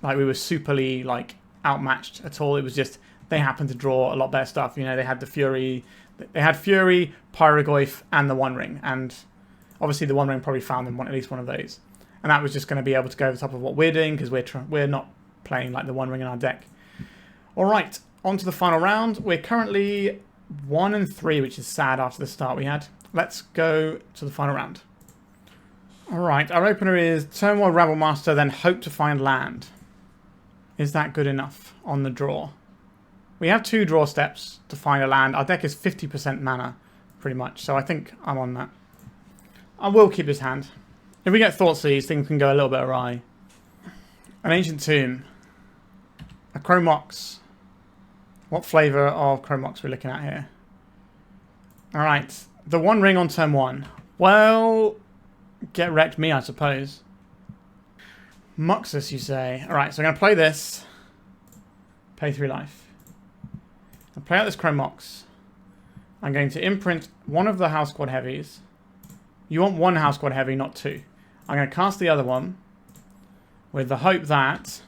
like we were superly like outmatched at all. It was just they happened to draw a lot better stuff. You know, they had the Fury, Pyrogoyf, and the One Ring, and obviously the One Ring probably found them at least one of those, and that was just going to be able to go over top of what we're doing because we're not playing like the One Ring in our deck. All right, on to the final round. We're currently 1-3, which is sad after the start we had. Let's go to the final round. Alright, our opener is turn 1 Rabblemaster, then hope to find land. Is that good enough on the draw? We have 2 draw steps to find a land. Our deck is 50% mana, pretty much, so I think I'm on that. I will keep this hand. If we get Thoughtseize, things can go a little bit awry. An Ancient Tomb. A Chrome Mox. What flavour of Chrome Mox are we looking at here? Alright, the One Ring on turn 1. Well, get wrecked me, I suppose. Muxus, you say. Alright, so I'm going to play this. Pay 3 life. I'll play out this Chrome Mox. I'm going to imprint one of the Howlsquad Heavies. You want 1 Howlsquad Heavy, not 2. I'm going to cast the other one with the hope that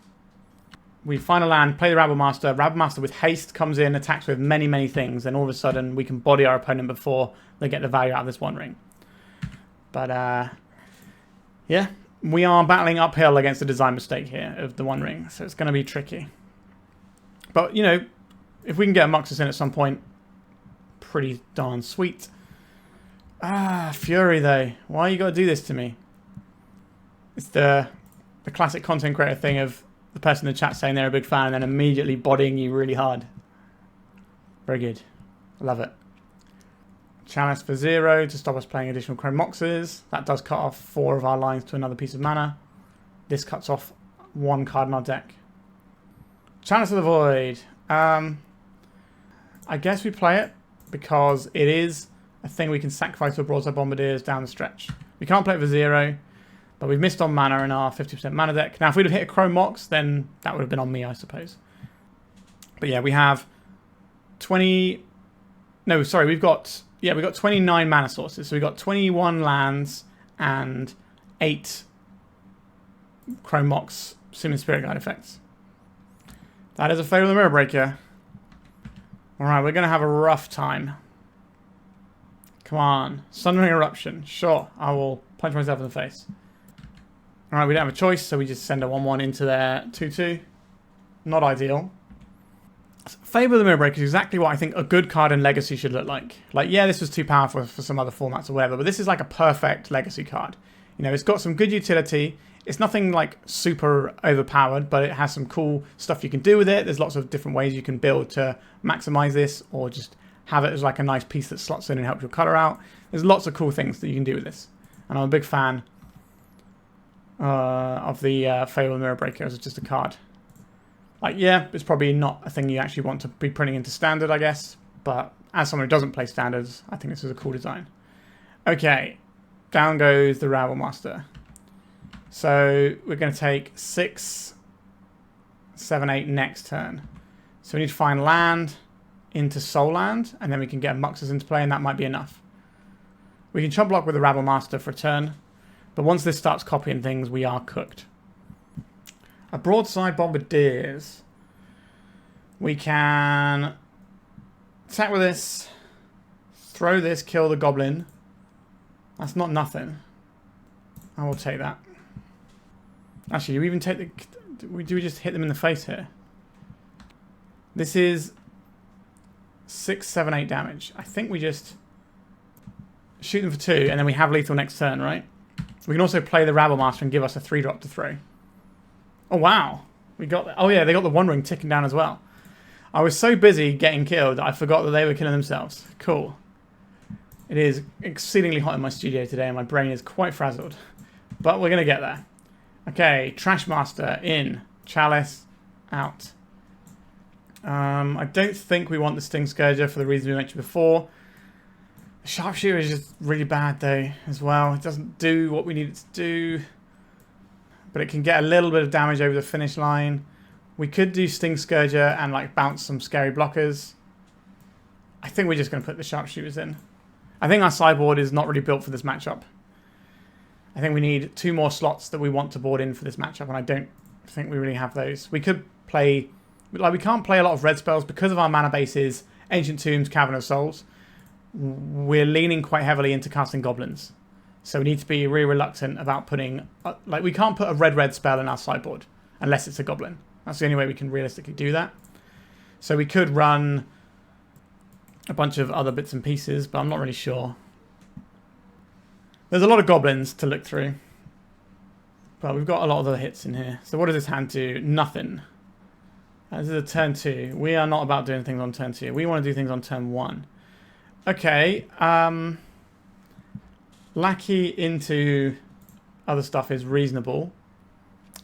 we find a land, play the Rabblemaster. Rabblemaster with haste comes in, attacks with many, many things, and all of a sudden we can body our opponent before they get the value out of this One Ring. But, yeah, we are battling uphill against the design mistake here of the One Ring, so it's going to be tricky. But, you know, if we can get a Muxus in at some point, pretty darn sweet. Fury, though. Why you got to do this to me? It's the classic content creator thing of the person in the chat saying they're a big fan and then immediately bodying you really hard. Very good. Love it. Chalice for 0 to stop us playing additional Chrome Moxes. That does cut off 4 of our lines to another piece of mana. This cuts off 1 card in our deck. Chalice of the Void. I guess we play it because it is a thing we can sacrifice for Broadside Bombardiers down the stretch. We can't play it for 0, but we've missed on mana in our 50% mana deck. Now, if we'd have hit a Chrome Mox, then that would have been on me, I suppose. But yeah, we have 20... No, sorry, we've got 29 mana sources. So we've got 21 lands and 8 Chrome Mox Simian Spirit Guide effects. That is a Fable of the Mirror Breaker. Alright, we're going to have a rough time. Come on. Sundering Eruption. Sure, I will punch myself in the face. Alright, we don't have a choice, so we just send a 1-1 into their 2-2. Not ideal. Fable of the Mirror Breaker is exactly what I think a good card in Legacy should look like. Like, yeah, this was too powerful for some other formats or whatever, but this is like a perfect Legacy card. You know, it's got some good utility. It's nothing like super overpowered, but it has some cool stuff you can do with it. There's lots of different ways you can build to maximize this, or just have it as like a nice piece that slots in and helps your color out. There's lots of cool things that you can do with this. And I'm a big fan of the Fable of the Mirror Breaker as just a card. Like, yeah, it's probably not a thing you actually want to be printing into Standard, I guess. But as someone who doesn't play Standards, I think this is a cool design. Okay, down goes the Rabblemaster. So we're going to take 6, 7, 8 next turn. So we need to find land into Soul Land, and then we can get Muxus into play, and that might be enough. We can chump block with the Rabblemaster for a turn, but once this starts copying things, we are cooked. A Broadside Bombardiers. We can attack with this, throw this, kill the Goblin. That's not nothing. I will take that. Actually, do we even take the... Do we just hit them in the face here? This is 6, 7, 8 damage. I think we just shoot them for 2, and then we have lethal next turn, right? We can also play the Rabblemaster and give us a 3-drop to throw. Oh, wow. We got... Oh, yeah, they got the One Ring ticking down as well. I was so busy getting killed that I forgot that they were killing themselves. Cool. It is exceedingly hot in my studio today, and my brain is quite frazzled. But we're going to get there. Okay, Trashmaster in. Chalice out. I don't think we want the Stingscourger for the reasons we mentioned before. The Sharpshooter is just really bad, though, as well. It doesn't do what we need it to do. But it can get a little bit of damage over the finish line. We could do Stingscourger and like bounce some scary blockers. I think we're just going to put the Sharpshooters in. I think our sideboard is not really built for this matchup. I think we need 2 more slots that we want to board in for this matchup, and I don't think we really have those. We could play... Like, we can't play a lot of red spells because of our mana bases, Ancient Tombs, Cavern of Souls. We're leaning quite heavily into casting goblins. So we need to be really reluctant about putting... Like, we can't put a red spell in our sideboard unless it's a goblin. That's the only way we can realistically do that. So we could run a bunch of other bits and pieces, but I'm not really sure. There's a lot of goblins to look through. But we've got a lot of the hits in here. So what does this hand do? Nothing. This is a turn 2. We are not about doing things on turn 2. We want to do things on turn 1. Okay. Lackey into other stuff is reasonable.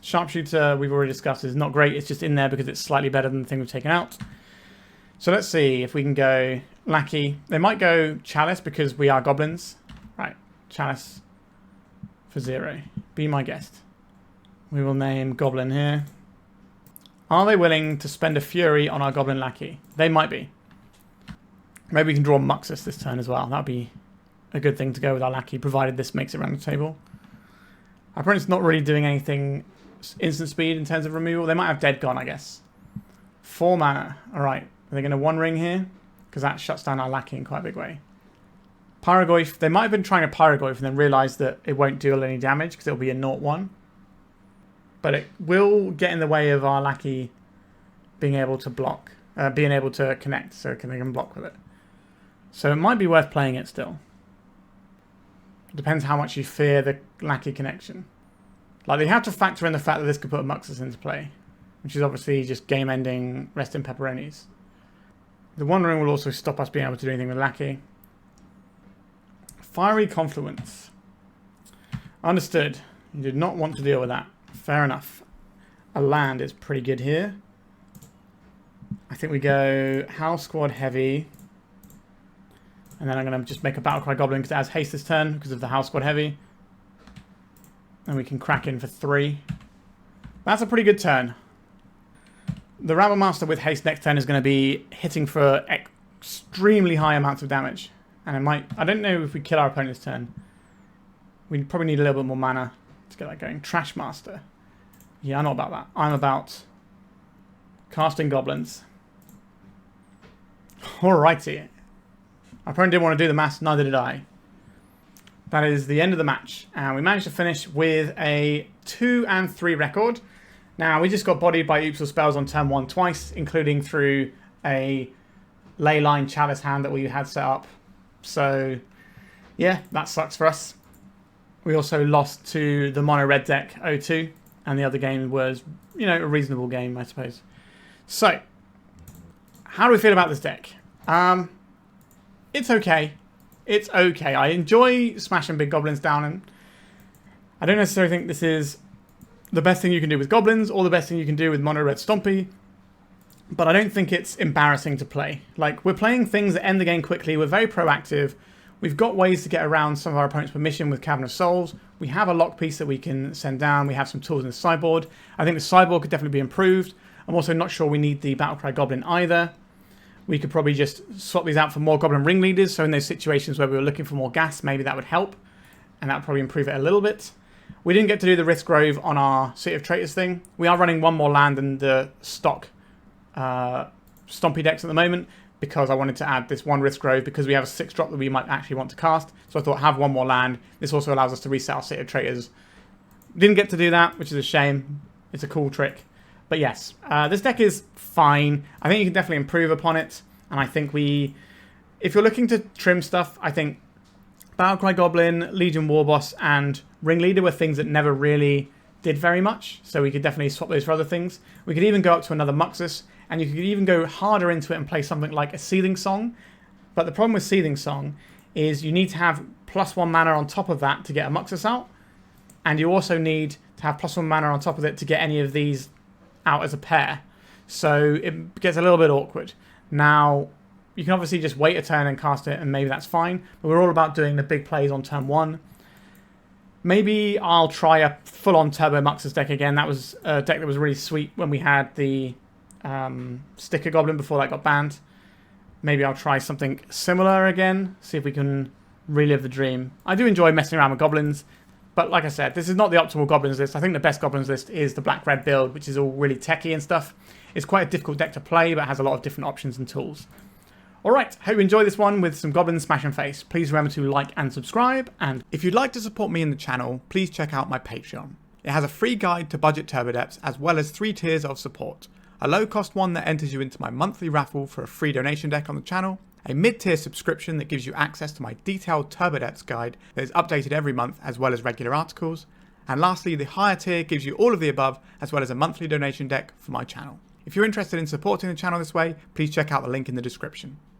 Sharpshooter, we've already discussed, is not great. It's just in there because it's slightly better than the thing we've taken out. So let's see if we can go Lackey. They might go Chalice because we are goblins. Right. Chalice for 0. Be my guest. We will name Goblin here. Are they willing to spend a Fury on our Goblin Lackey? They might be. Maybe we can draw Muxus this turn as well. That would be a good thing to go with our Lackey, provided this makes it around the table. Our opponent's not really doing anything instant speed in terms of removal. They might have Dead Gone, I guess. 4 mana. Alright. Are they going to One Ring here? Because that shuts down our Lackey in quite a big way. Pyrogoyf. They might have been trying a Pyrogoyf and then realised that it won't deal any damage because it'll be a 0-1. But it will get in the way of our Lackey being able to block, being able to connect, so they can block with it. So it might be worth playing it still. It depends how much you fear the Lackey connection. Like, they have to factor in the fact that this could put a Muxus into play, which is obviously just game-ending rest in pepperonis. The One Ring will also stop us being able to do anything with Lackey. Fiery Confluence. Understood. You did not want to deal with that. Fair enough. A land is pretty good here. I think we go Howlsquad Heavy. And then I'm going to just make a Battle Cry Goblin because it has haste this turn because of the Howlsquad Heavy. And we can crack in for 3. That's a pretty good turn. The Rabblemaster with haste next turn is going to be hitting for extremely high amounts of damage. And it might... I don't know if we kill our opponent's turn. We probably need a little bit more mana to get that going. Trashmaster. Yeah, I'm not about that. I'm about casting goblins. Alrighty. Our opponent didn't want to do the maths, neither did I. That is the end of the match. And we managed to finish with a 2 and 3 record. Now, we just got bodied by Oops or Spells on turn 1 twice, including through a Leyline Chalice hand that we had set up. So, yeah, that sucks for us. We also lost to the Mono-Red deck 0-2. And the other game was, you know, a reasonable game, I suppose. So, how do we feel about this deck? It's okay. It's okay. I enjoy smashing big goblins down, and I don't necessarily think this is the best thing you can do with goblins or the best thing you can do with Mono-Red Stompy, but I don't think it's embarrassing to play. Like, we're playing things that end the game quickly. We're very proactive. We've got ways to get around some of our opponent's permission with Cavern of Souls. We have a lock piece that we can send down. We have some tools in the sideboard. I think the sideboard could definitely be improved. I'm also not sure we need the Battle Cry Goblin either. We could probably just swap these out for more Goblin Ringleaders. So in those situations where we were looking for more gas, maybe that would help. And that would probably improve it a little bit. We didn't get to do the Rith Grove on our City of Traitors thing. We are running one more land than the stock Stompy decks at the moment, because I wanted to add this one Rith Grove because we have a 6-drop that we might actually want to cast. So I thought, have one more land. This also allows us to reset our City of Traitors. Didn't get to do that, which is a shame. It's a cool trick. But yes, this deck is fine. I think you can definitely improve upon it. And I think if you're looking to trim stuff, I think Battle Cry Goblin, Legion Warboss, and Ringleader were things that never really did very much. So we could definitely swap those for other things. We could even go up to another Muxus. And you could even go harder into it and play something like a Seething Song. But the problem with Seething Song is you need to have +1 mana on top of that to get a Muxus out. And you also need to have +1 mana on top of it to get any of these out as a pair. So it gets a little bit awkward. Now, you can obviously just wait a turn and cast it, and maybe that's fine. But we're all about doing the big plays on turn 1. Maybe I'll try a full-on Turbo Muxus deck again. That was a deck that was really sweet when we had the Sticker Goblin before that got banned. Maybe I'll try something similar again, see if we can relive the dream. I do enjoy messing around with goblins, but like I said, this is not the optimal goblins list. I think the best goblins list is the black-red build, which is all really techy and stuff. It's quite a difficult deck to play, but has a lot of different options and tools. Alright, hope you enjoyed this one with some goblins smash and face. Please remember to like and subscribe, and if you'd like to support me in the channel, please check out my Patreon. It has a free guide to budget turbo depths, as well as 3 tiers of support. A low-cost one that enters you into my monthly raffle for a free donation deck on the channel, a mid-tier subscription that gives you access to my detailed turbo depths guide that is updated every month, as well as regular articles, and lastly, the higher tier gives you all of the above, as well as a monthly donation deck for my channel. If you're interested in supporting the channel this way, please check out the link in the description.